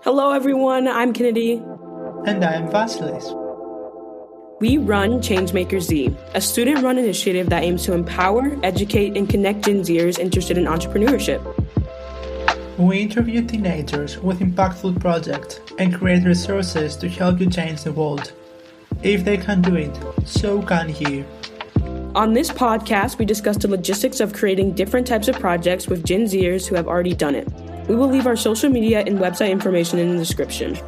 Hello everyone, I'm Kennedy. And I'm Vasilis. We run Changemaker Z, a student-run initiative that aims to empower, educate, and connect Gen Zers interested in entrepreneurship. We interview teenagers with impactful projects and create resources to help you change the world. If they can do it, so can you. On this podcast, we discuss the logistics of creating different types of projects with Gen Zers who have already done it. We will leave our social media and website information in the description.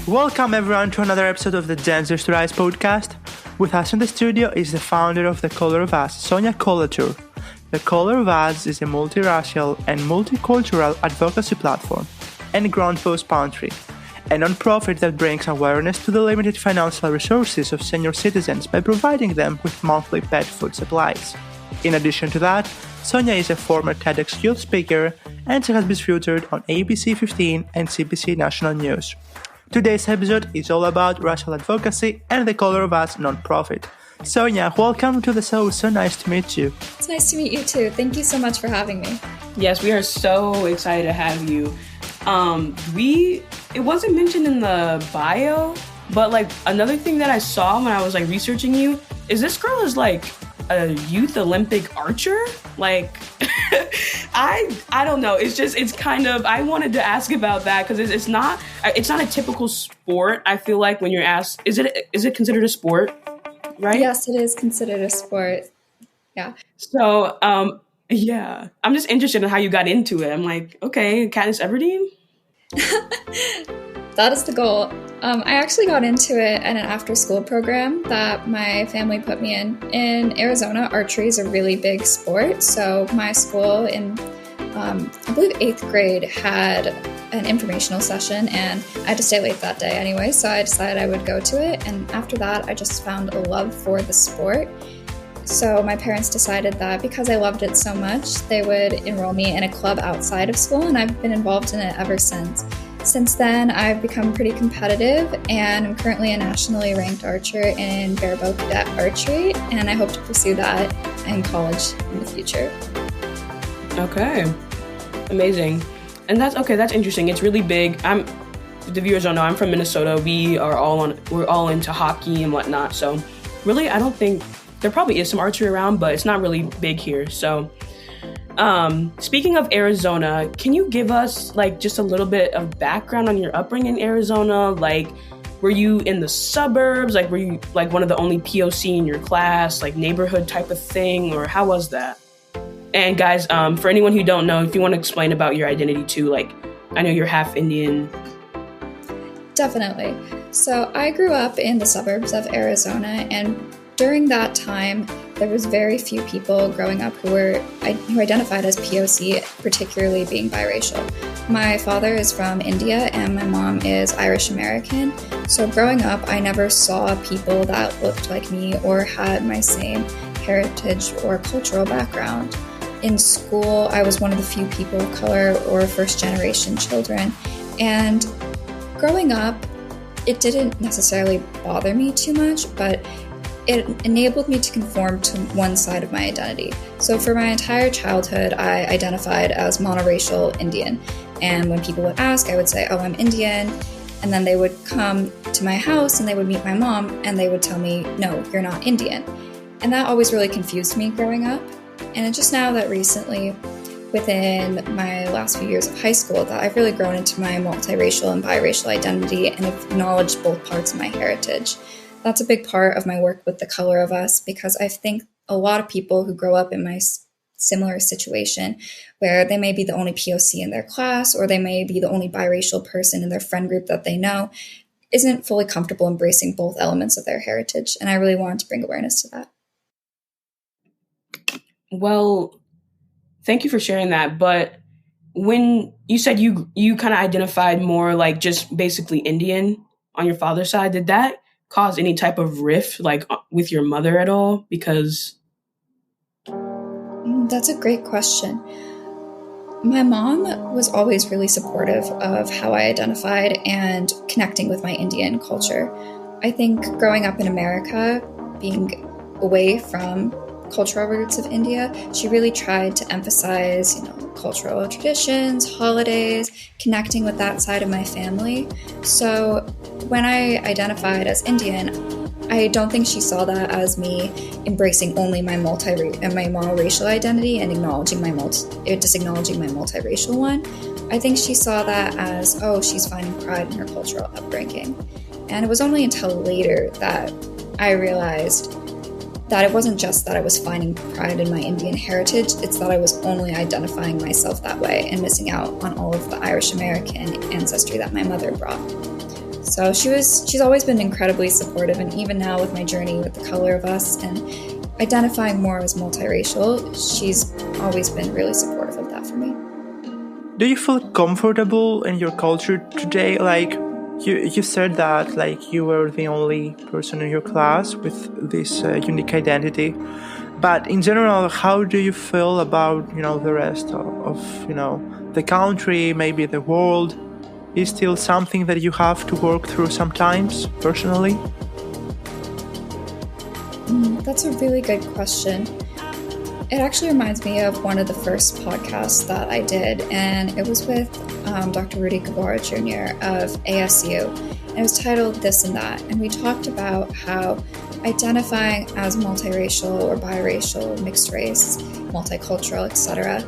Welcome everyone to another episode of the Gen Zers Rise podcast. With us in the studio is the founder of The Color of Us, Sonya Colattur. The Color of Us is a multiracial and multicultural advocacy platform and ground post pantry, a non-profit that brings awareness to the limited financial resources of senior citizens by providing them with monthly pet food supplies. In addition to that, Sonya is a former TEDx youth speaker and she has been featured on ABC 15 and CBC National News. Today's episode is all about racial advocacy and the Color of Us non-profit. Sonya, welcome to the show. So nice to meet you. It's nice to meet you too. Thank you so much for having me. Yes, we are so excited to have you. It wasn't mentioned in the bio, but like another thing that I saw when I was like researching you is this girl is like a youth Olympic archer. Like I don't know. It's kind of, I wanted to ask about that because it's not a typical sport. I feel like when you're asked, is it considered a sport? Right? Yes, it is considered a sport. Yeah. So, yeah, I'm just interested in how you got into it. I'm like, okay, Katniss Everdeen? That is the goal. I actually got into it in an after-school program that my family put me in. In Arizona, archery is a really big sport. So my school in, I believe 8th grade had an informational session and I had to stay late that day anyway. So I decided I would go to it. And after that, I just found a love for the sport. So my parents decided that because I loved it so much, they would enroll me in a club outside of school, and I've been involved in it ever since. Since then, I've become pretty competitive, and I'm currently a nationally ranked archer in barebow cadet archery, and I hope to pursue that in college in the future. Okay, amazing. And that's interesting. It's really big. The viewers don't know, I'm from Minnesota. We're all into hockey and whatnot. So really, I don't think there probably is some archery around, but it's not really big here. So, speaking of Arizona, can you give us like just a little bit of background on your upbringing in Arizona? Like, were you in the suburbs? Like, were you like one of the only POC in your class, like neighborhood type of thing, or how was that? And guys, for anyone who don't know, if you want to explain about your identity too, like, I know you're half Indian. Definitely. So I grew up in the suburbs of Arizona, and during that time, there was very few people growing up who identified as POC, particularly being biracial. My father is from India and my mom is Irish American. So growing up, I never saw people that looked like me or had my same heritage or cultural background. In school, I was one of the few people of color or first-generation children. And growing up, it didn't necessarily bother me too much, but it enabled me to conform to one side of my identity. So for my entire childhood, I identified as monoracial Indian. And when people would ask, I would say, oh, I'm Indian. And then they would come to my house and they would meet my mom and they would tell me, no, you're not Indian. And that always really confused me growing up. And it's just now that recently, within my last few years of high school, that I've really grown into my multiracial and biracial identity and acknowledged both parts of my heritage. That's a big part of my work with The Color of Us, because I think a lot of people who grow up in my similar situation, where they may be the only POC in their class, or they may be the only biracial person in their friend group that they know, isn't fully comfortable embracing both elements of their heritage. And I really wanted to bring awareness to that. Well, thank you for sharing that. But when you said you kind of identified more like just basically Indian on your father's side, did that cause any type of rift like with your mother at all? Because that's a great question. My mom was always really supportive of how I identified and connecting with my Indian culture. I think growing up in America, being away from cultural roots of India. She really tried to emphasize, cultural traditions, holidays, connecting with that side of my family. So when I identified as Indian, I don't think she saw that as me embracing only my monoracial identity and disacknowledging my multiracial one. I think she saw that as, she's finding pride in her cultural upbringing. And it was only until later that I realized that it wasn't just that I was finding pride in my Indian heritage, it's that I was only identifying myself that way and missing out on all of the Irish American ancestry that my mother brought. So she's always been incredibly supportive, and even now with my journey with The Color of Us and identifying more as multiracial, she's always been really supportive of that for me. Do you feel comfortable in your culture today? Like you said that like you were the only person in your class with this unique identity, but in general, how do you feel about the rest of the country, maybe the world? Is still something that you have to work through sometimes, personally? That's a really good question. It actually reminds me of one of the first podcasts that I did, and it was with Dr. Rudy Guevara Jr. of ASU. And it was titled This and That, and we talked about how identifying as multiracial or biracial, mixed race, multicultural, etc.,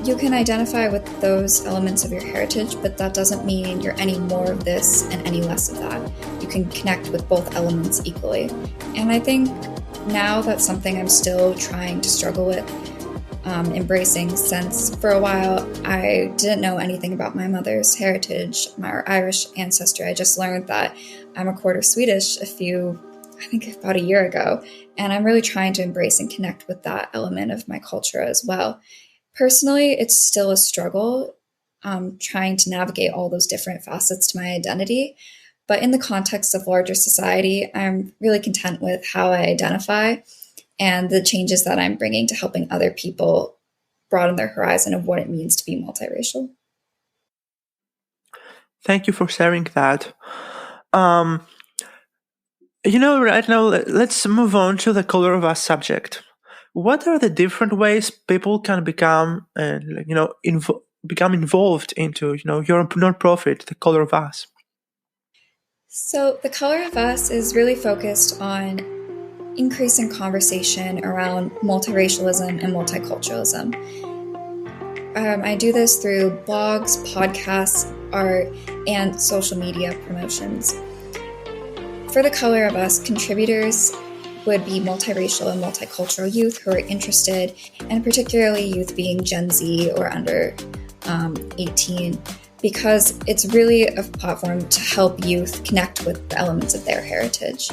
you can identify with those elements of your heritage, but that doesn't mean you're any more of this and any less of that. You can connect with both elements equally. And I think now that's something I'm still trying to struggle with, embracing, since for a while I didn't know anything about my mother's heritage, my Irish ancestry. I just learned that I'm a quarter Swedish about a year ago, and I'm really trying to embrace and connect with that element of my culture as well. Personally, it's still a struggle trying to navigate all those different facets to my identity. But in the context of larger society, I'm really content with how I identify and the changes that I'm bringing to helping other people broaden their horizon of what it means to be multiracial. Thank you for sharing that. Right now, let's move on to the Color of Us subject. What are the different ways people can become involved into, your nonprofit, The Color of Us? So The Color of Us is really focused on increasing conversation around multiracialism and multiculturalism. I do this through blogs, podcasts, art, and social media promotions. For The Color of Us, contributors would be multiracial and multicultural youth who are interested, and particularly youth being Gen Z or under 18, because it's really a platform to help youth connect with the elements of their heritage.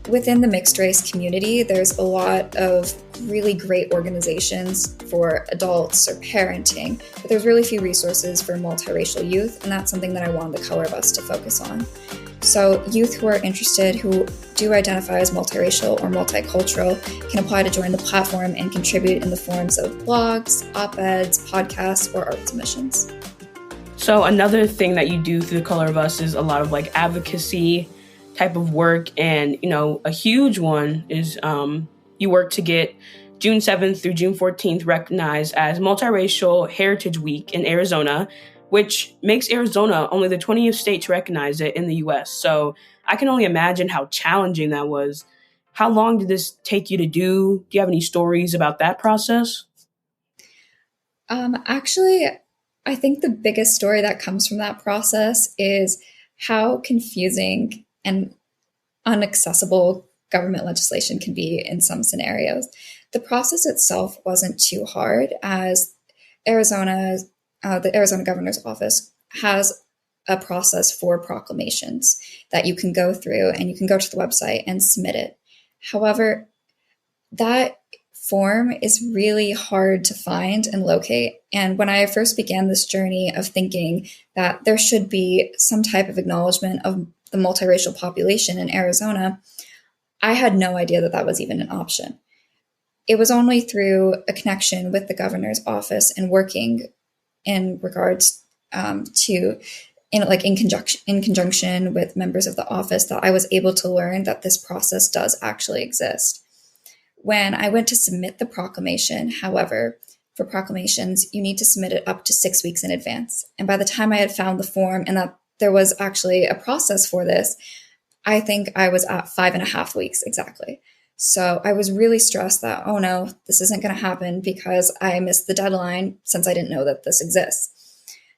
Within the mixed race community, there's a lot of really great organizations for adults or parenting, but there's really few resources for multiracial youth, and that's something that I wanted The Color of Us to focus on. So youth who are interested, who do identify as multiracial or multicultural, can apply to join the platform and contribute in the forms of blogs, op-eds, podcasts, or art submissions. So another thing that you do through The Color of Us is a lot of advocacy type of work. And, a huge one is you work to get June 7th through June 14th recognized as Multiracial Heritage Week in Arizona, which makes Arizona only the 20th state to recognize it in the U.S. So I can only imagine how challenging that was. How long did this take you to do? Do you have any stories about that process? Actually, I think the biggest story that comes from that process is how confusing and inaccessible government legislation can be in some scenarios. The process itself wasn't too hard, as the Arizona Governor's Office has a process for proclamations that you can go through, and you can go to the website and submit it. However, that form is really hard to find and locate. And when I first began this journey of thinking that there should be some type of acknowledgement of the multiracial population in Arizona, I had no idea that that was even an option. It was only through a connection with the governor's office and working in regards to in conjunction with members of the office, that I was able to learn that this process does actually exist. When I went to submit the proclamation, however, for proclamations, you need to submit it up to 6 weeks in advance. And by the time I had found the form and that there was actually a process for this, I think I was at 5.5 weeks exactly. So I was really stressed that, oh no, this isn't going to happen because I missed the deadline since I didn't know that this exists.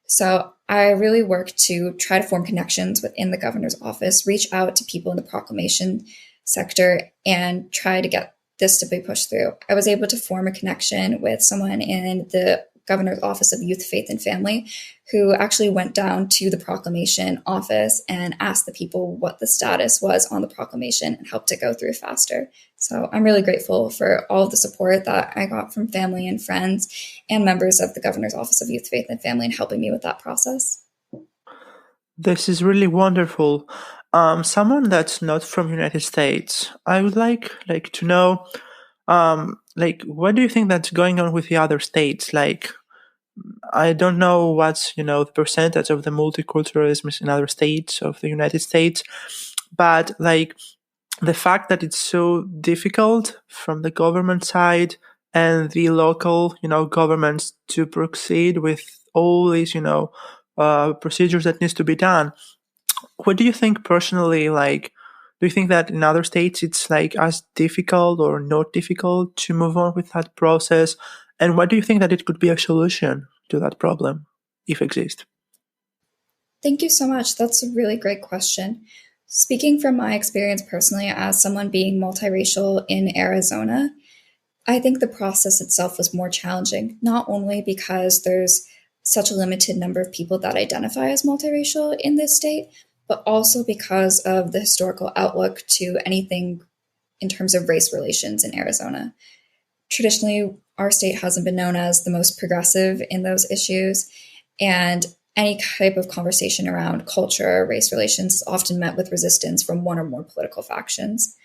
So I really worked to try to form connections within the governor's office, reach out to people in the proclamation sector, and try to get this to be pushed through. I was able to form a connection with someone in the governor's office of youth, faith, and family who actually went down to the proclamation office and asked the people what the status was on the proclamation and helped it go through faster. So I'm really grateful for all of the support that I got from family and friends and members of the governor's office of youth, faith, and family in helping me with that process. This is really wonderful. Someone that's not from United States, I would like to know, what do you think that's going on with the other states? Like, I don't know what's the percentage of the multiculturalism in other states of the United States, but like the fact that it's so difficult from the government side and the local governments to proceed with all these procedures that needs to be done. What do you think personally? Like, do you think that in other states it's like as difficult or not difficult to move on with that process? And what do you think that it could be a solution to that problem, if exist? Thank you so much. That's a really great question. Speaking from my experience personally as someone being multiracial in Arizona, I think the process itself was more challenging, not only because there's such a limited number of people that identify as multiracial in this state, but also because of the historical outlook to anything in terms of race relations in Arizona. Traditionally, our state hasn't been known as the most progressive in those issues, and any type of conversation around culture or race relations is often met with resistance from one or more political factions.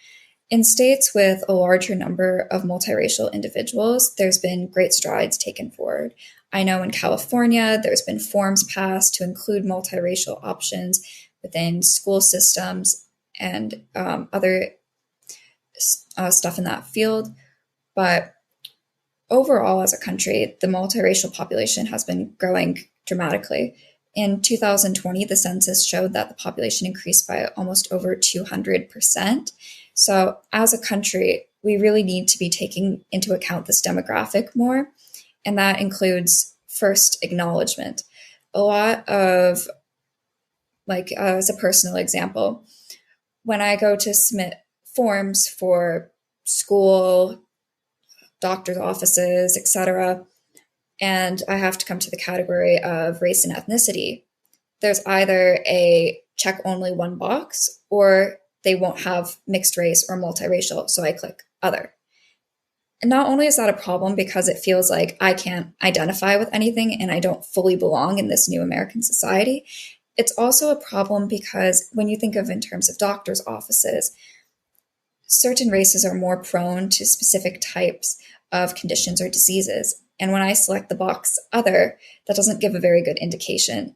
In states with a larger number of multiracial individuals, there's been great strides taken forward. I know in California, there's been forms passed to include multiracial options within school systems and other stuff in that field. But overall, as a country, the multiracial population has been growing dramatically. In 2020, the census showed that the population increased by almost over 200%. So as a country, we really need to be taking into account this demographic more. And that includes first acknowledgement. A lot of, as a personal example, when I go to submit forms for school, doctor's offices, etc., and I have to come to the category of race and ethnicity, there's either a check only one box or they won't have mixed race or multiracial, so I click other. And not only is that a problem because it feels like I can't identify with anything and I don't fully belong in this new American society, it's also a problem because when you think of in terms of doctor's offices, certain races are more prone to specific types of conditions or diseases. And when I select the box other, that doesn't give a very good indication.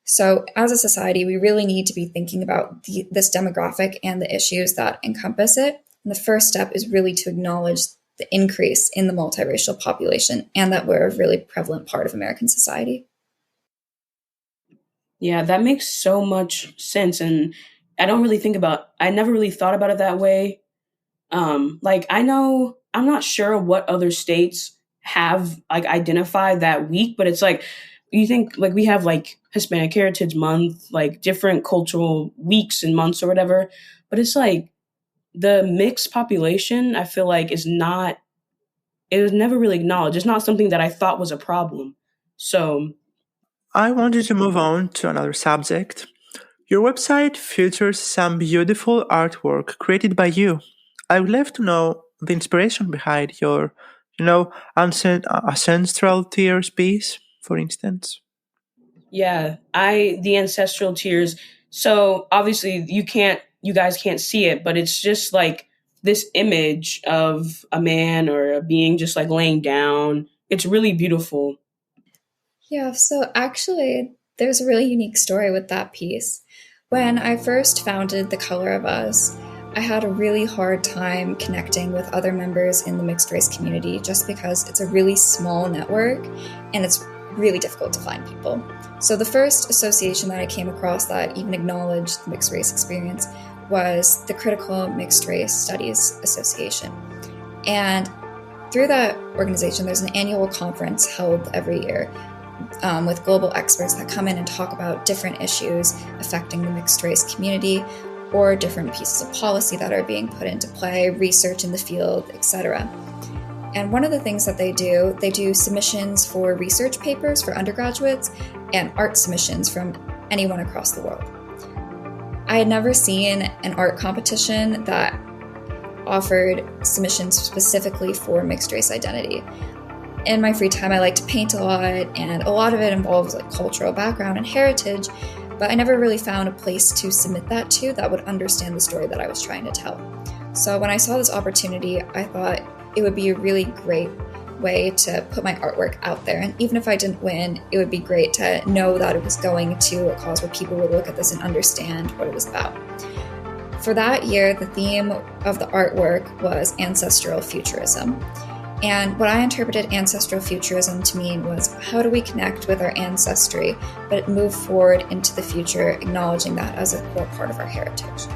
So as a society, we really need to be thinking about this demographic and the issues that encompass it. And the first step is really to acknowledge the increase in the multiracial population and that we're a really prevalent part of American society. Yeah, that makes so much sense. And I never really thought about it that way. I'm not sure what other states have identified that week, but it's you think we have Hispanic Heritage Month, different cultural weeks and months or whatever, but it's the mixed population, I feel it was never really acknowledged. It's not something that I thought was a problem. So I wanted to move on to another subject. Your website features some beautiful artwork created by you. I would love to know the inspiration behind your, ancestral tears piece, for instance. Yeah, the ancestral tears. So obviously you guys can't see it, but it's just this image of a man or a being just laying down. It's really beautiful. Yeah, so actually, There's a really unique story with that piece. When I first founded The Color of Us, I had a really hard time connecting with other members in the mixed race community just because it's a really small network and it's really difficult to find people. So the first association that I came across that even acknowledged the mixed race experience was the Critical Mixed Race Studies Association. And through that organization, there's an annual conference held every year with global experts that come in and talk about different issues affecting the mixed race community or different pieces of policy that are being put into play, research in the field, etc. And one of the things that they do submissions for research papers for undergraduates and art submissions from anyone across the world. I had never seen an art competition that offered submissions specifically for mixed race identity. In my free time, I like to paint a lot, and a lot of it involves like cultural background and heritage, but I never really found a place to submit that to that would understand the story that I was trying to tell. So when I saw this opportunity, I thought it would be a really great way to put my artwork out there. And even if I didn't win, it would be great to know that it was going to a cause where people would look at this and understand what it was about. For that year, the theme of the artwork was ancestral futurism. And what I interpreted ancestral futurism to mean was, how do we connect with our ancestry, but move forward into the future, acknowledging that as a core part of our heritage?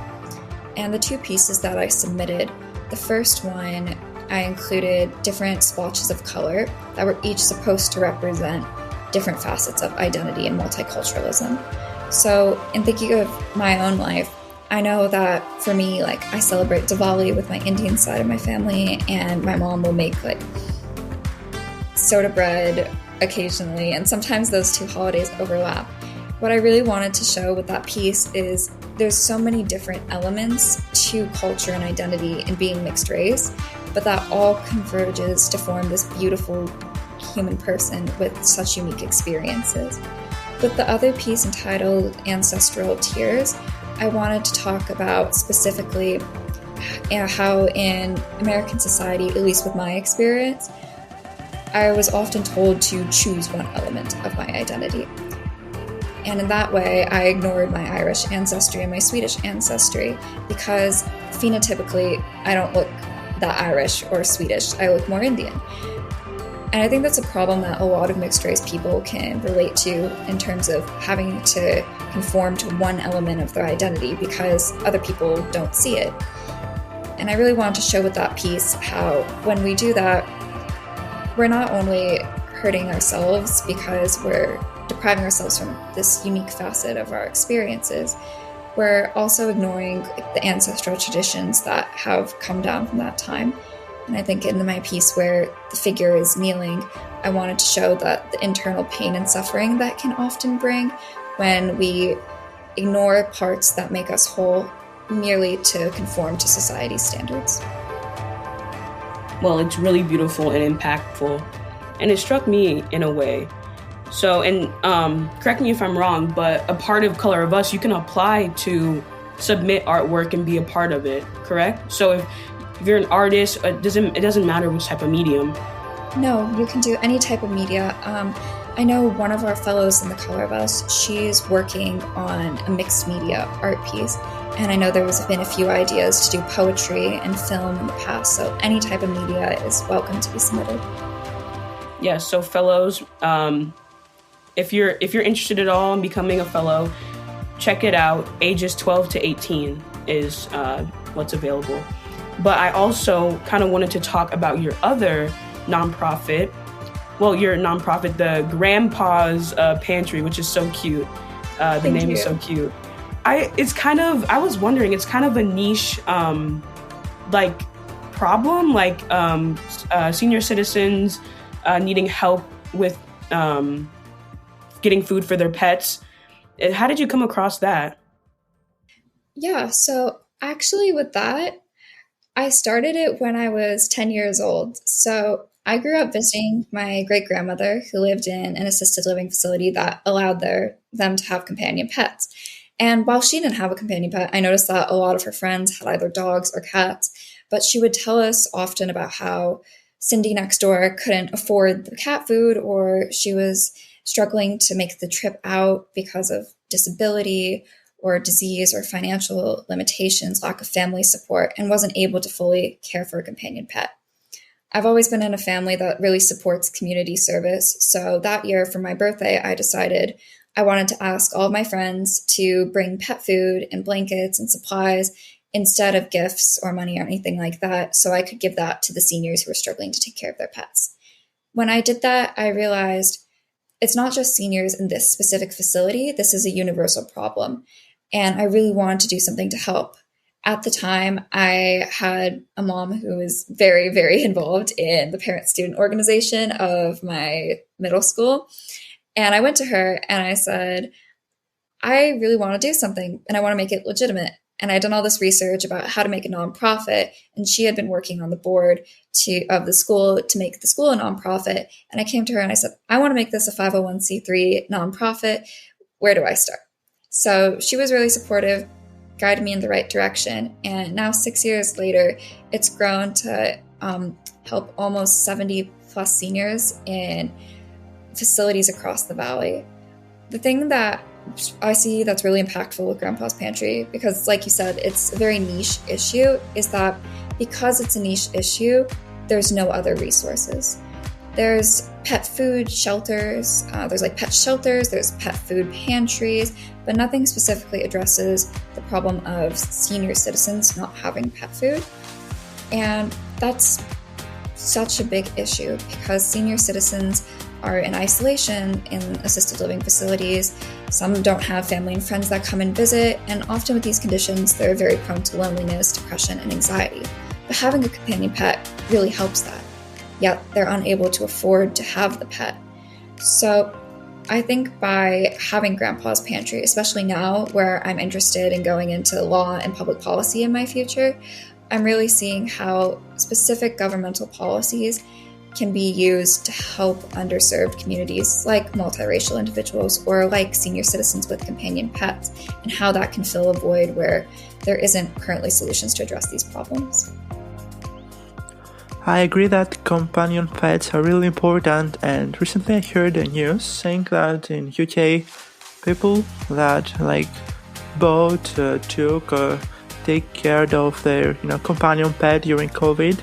And the two pieces that I submitted, the first one, I included different splotches of color that were each supposed to represent different facets of identity and multiculturalism. So in thinking of my own life, I know that for me, like, I celebrate Diwali with my Indian side of my family, and my mom will make like soda bread occasionally, and sometimes those two holidays overlap. What I really wanted to show with that piece is there's so many different elements to culture and identity in being mixed race, but that all converges to form this beautiful human person with such unique experiences. With the other piece entitled Ancestral Tears, I wanted to talk about specifically how in American society, at least with my experience, I was often told to choose one element of my identity. And in that way, I ignored my Irish ancestry and my Swedish ancestry because phenotypically, I don't look that Irish or Swedish, I look more Indian. And I think that's a problem that a lot of mixed race people can relate to in terms of having to conform to one element of their identity because other people don't see it. And I really wanted to show with that piece how when we do that, we're not only hurting ourselves because we're depriving ourselves from this unique facet of our experiences, we're also ignoring the ancestral traditions that have come down from that time. And I think in my piece where the figure is kneeling, I wanted to show that the internal pain and suffering that can often bring when we ignore parts that make us whole merely to conform to society's standards. Well, it's really beautiful and impactful, and it struck me in a way. So, and correct me if I'm wrong, but a part of Color of Us, you can apply to submit artwork and be a part of it, correct? So if you're an artist, it doesn't matter which type of medium. No, you can do any type of media. I know one of our fellows in The Color of Us, she's working on a mixed media art piece. And I know there's been a few ideas to do poetry and film in the past, so any type of media is welcome to be submitted. Yeah, so fellows, if you're interested at all in becoming a fellow, check it out. Ages 12 to 18 is what's available. But I also kind of wanted to talk about your other nonprofit. Well, your nonprofit, the Grandpa's Pantry, which is so cute. The name is so cute. I was wondering, it's kind of a niche problem, senior citizens needing help with getting food for their pets. How did you come across that? Yeah, so actually with that, I started it when I was 10 years old. So I grew up visiting my great-grandmother who lived in an assisted living facility that allowed them to have companion pets. And while she didn't have a companion pet, I noticed that a lot of her friends had either dogs or cats, but she would tell us often about how Cindy next door couldn't afford the cat food, or she was struggling to make the trip out because of disability or disease or financial limitations, lack of family support, and wasn't able to fully care for a companion pet. I've always been in a family that really supports community service. So that year for my birthday, I decided I wanted to ask all of my friends to bring pet food and blankets and supplies instead of gifts or money or anything like that, so I could give that to the seniors who were struggling to take care of their pets. When I did that, I realized it's not just seniors in this specific facility. This is a universal problem. And I really wanted to do something to help. At the time, I had a mom who was very, very involved in the parent-student organization of my middle school. And I went to her and I said, I really want to do something and I want to make it legitimate. And I'd done all this research about how to make a nonprofit, and she had been working on the board of the school to make the school a nonprofit. And I came to her and I said, I want to make this a 501c3 nonprofit. Where do I start? So she was really supportive, guided me in the right direction. And now 6 years later, it's grown to help almost 70 plus seniors in facilities across the valley. The thing that I see that's really impactful with Grandpa's Pantry, because like you said, it's a very niche issue, is that because it's a niche issue, there's no other resources. There's pet food shelters, there's like pet shelters, there's pet food pantries, but nothing specifically addresses the problem of senior citizens not having pet food. And that's such a big issue because senior citizens are in isolation in assisted living facilities. Some don't have family and friends that come and visit, and often with these conditions, they're very prone to loneliness, depression, and anxiety. But having a companion pet really helps that, yet they're unable to afford to have the pet. So I think by having Grandpa's Pantry, especially now where I'm interested in going into law and public policy in my future, I'm really seeing how specific governmental policies can be used to help underserved communities like multiracial individuals or like senior citizens with companion pets, and how that can fill a void where there isn't currently solutions to address these problems. I agree that companion pets are really important, and recently I heard the news saying that in UK people that took take care of their companion pet during COVID.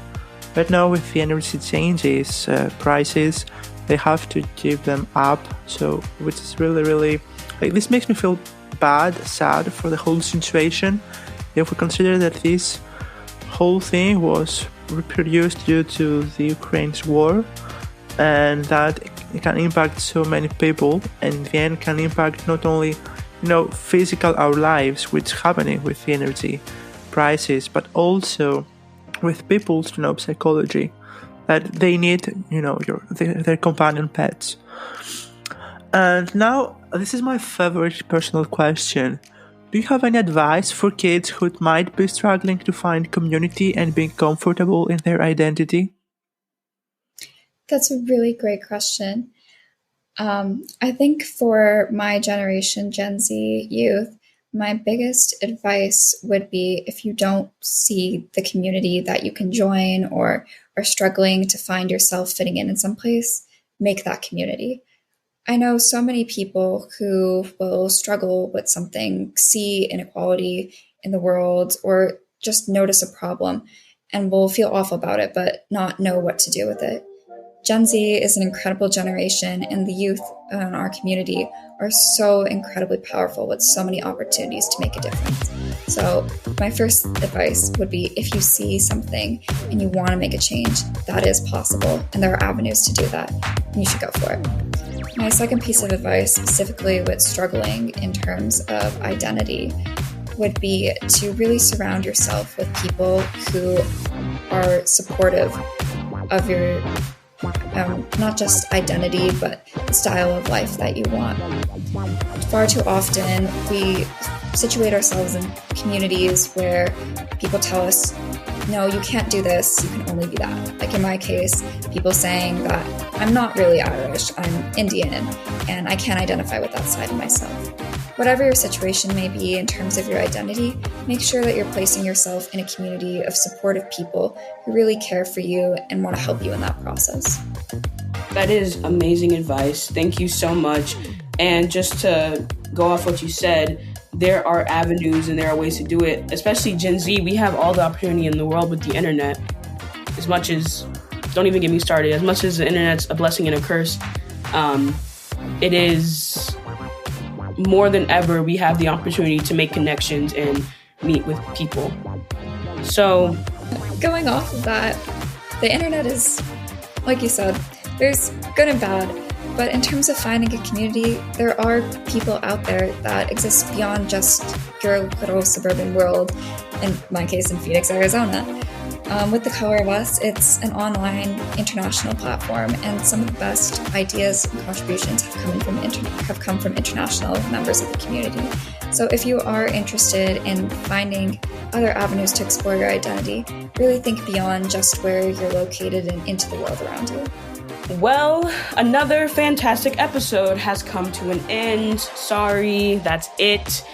But now with the energy changes, prices, they have to give them up. So, which is really, this makes me feel sad for the whole situation. If we consider that this whole thing was reproduced due to the Ukraine's war, and that it can impact so many people, and in the end can impact not only, physical our lives, which is happening with the energy prices, but also with people's psychology, that they need their companion pets. And now this is my favorite personal question. Do you have any advice for kids who might be struggling to find community and being comfortable in their identity? That's a really great question. I think for my generation, Gen Z youth, my biggest advice would be, if you don't see the community that you can join or are struggling to find yourself fitting in some place, make that community. I know so many people who will struggle with something, see inequality in the world, or just notice a problem and will feel awful about it, but not know what to do with it. Gen Z is an incredible generation, and the youth in our community are so incredibly powerful with so many opportunities to make a difference. So my first advice would be, if you see something and you want to make a change, that is possible, and there are avenues to do that, and you should go for it. My second piece of advice, specifically with struggling in terms of identity, would be to really surround yourself with people who are supportive of your not just identity, but style of life that you want. Far too often, we situate ourselves in communities where people tell us, no, you can't do this, you can only be that. Like in my case, people saying that I'm not really Irish, I'm Indian, and I can't identify with that side of myself. Whatever your situation may be in terms of your identity, make sure that you're placing yourself in a community of supportive people who really care for you and want to help you in that process. That is amazing advice. Thank you so much. And just to go off what you said, there are avenues and there are ways to do it. Especially Gen Z, we have all the opportunity in the world with the internet. As much as, don't even get me started, as much as the internet's a blessing and a curse, it is more than ever we have the opportunity to make connections and meet with people. So, going off of that, the internet is, like you said, there's good and bad, but in terms of finding a community, there are people out there that exist beyond just your little suburban world, in my case in Phoenix, Arizona. With the Color of Us, it's an online international platform, and some of the best ideas and contributions have come from international members of the community. So if you are interested in finding other avenues to explore your identity, really think beyond just where you're located and into the world around you. Well, another fantastic episode has come to an end. Sorry, that's it.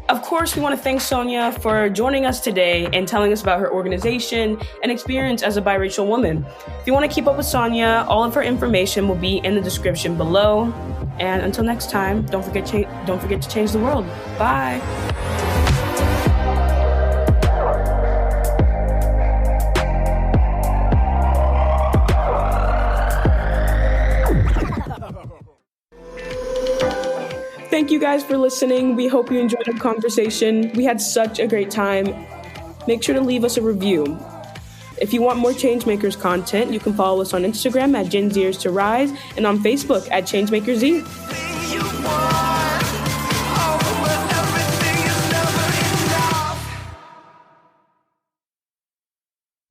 Of course, we want to thank Sonya for joining us today and telling us about her organization and experience as a biracial woman. If you want to keep up with Sonya, all of her information will be in the description below. And until next time, don't forget to change the world. Bye. Thank you guys for listening. We hope you enjoyed our conversation. We had such a great time. Make sure to leave us a review. If you want more Changemakers content, you can follow us on Instagram at Gen Zers to Rise and on Facebook at ChangemakersZ.